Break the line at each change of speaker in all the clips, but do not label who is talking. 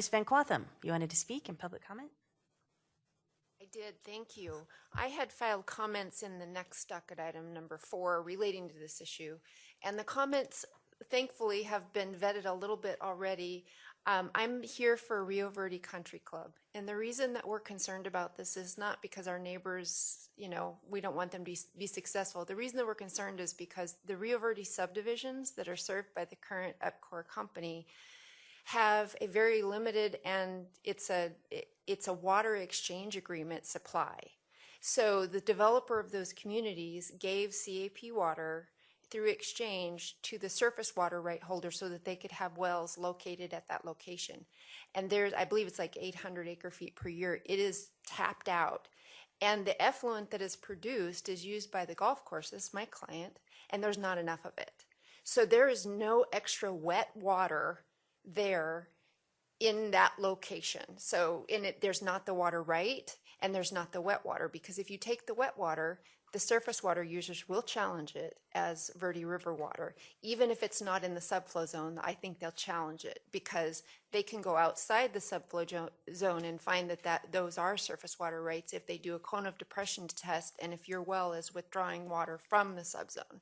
Ms. Van Quathem, you wanted to speak in public comment?
I did, thank you. I had filed comments in the next docket item number 4 relating to this issue, and the comments thankfully have been vetted a little bit already. I'm here for Rio Verde Country Club, and the reason that we're concerned about this is not because our neighbors, we don't want them to be successful. The reason that we're concerned is because the Rio Verde subdivisions that are served by the current EPCOR company have a very limited, and it's a water exchange agreement supply. So the developer of those communities gave CAP water through exchange to the surface water right holder so that they could have wells located at that location. And there's, I believe it's like 800 acre feet per year. It is tapped out. And the effluent that is produced is used by the golf courses, my client, and there's not enough of it. So there is no extra wet water there in that location. So in it, there's not the water right, and there's not the wet water, because if you take the wet water, the surface water users will challenge it as Verde River water. Even if it's not in the subflow zone, I think they'll challenge it because they can go outside the subflow zone and find that those are surface water rights if they do a cone of depression test and if your well is withdrawing water from the subzone,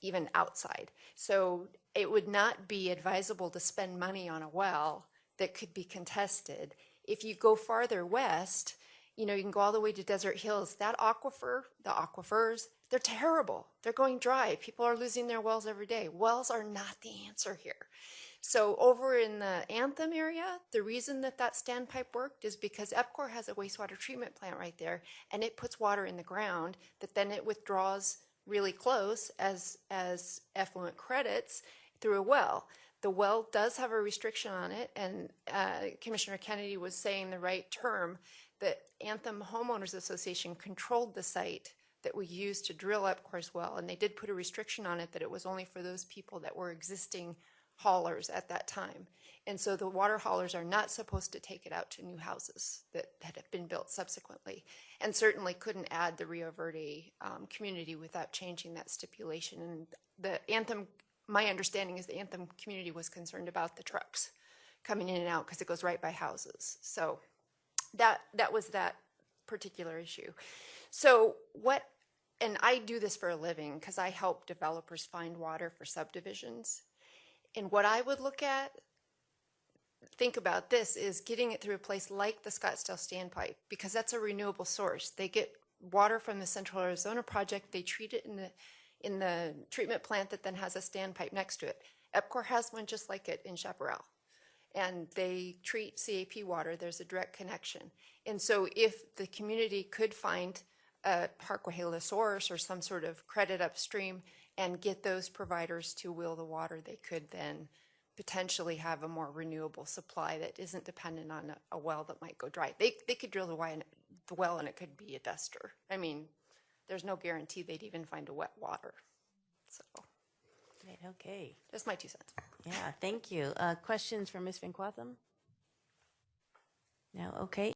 even outside. So it would not be advisable to spend money on a well that could be contested. If you go farther west, you can go all the way to Desert Hills. That aquifer, the aquifers, they're terrible. They're going dry. People are losing their wells every day. Wells are not the answer here. So over in the Anthem area, the reason that standpipe worked is because EPCOR has a wastewater treatment plant right there, and it puts water in the ground that then it withdraws really close as effluent credits through a well. The well does have a restriction on it, and Commissioner Kennedy was saying the right term, that Anthem Homeowners Association controlled the site that we used to drill EPCOR's well, and they did put a restriction on it that it was only for those people that were existing haulers at that time. And so the water haulers are not supposed to take it out to new houses that have been built subsequently, and certainly couldn't add the Rio Verde community without changing that stipulation. And the Anthem, my understanding is the Anthem community was concerned about the trucks coming in and out because it goes right by houses. So that was that particular issue. So and I do this for a living because I help developers find water for subdivisions. And what I would think about this is getting it through a place like the Scottsdale standpipe, because that's a renewable source. They get water from the Central Arizona project. They treat it in the treatment plant that then has a standpipe next to it. EPCOR has one just like it in Chaparral. And they treat CAP water. There's a direct connection. And so if the community could find a Harquahela source or some sort of credit upstream and get those providers to wheel the water, they could then potentially have a more renewable supply that isn't dependent on a well that might go dry. They could drill the well and it could be a duster. I mean, there's no guarantee they'd even find a wet water. So.
Right, okay.
That's my 2 cents.
Yeah, thank you. Questions for Ms. Van Quathem? No, okay.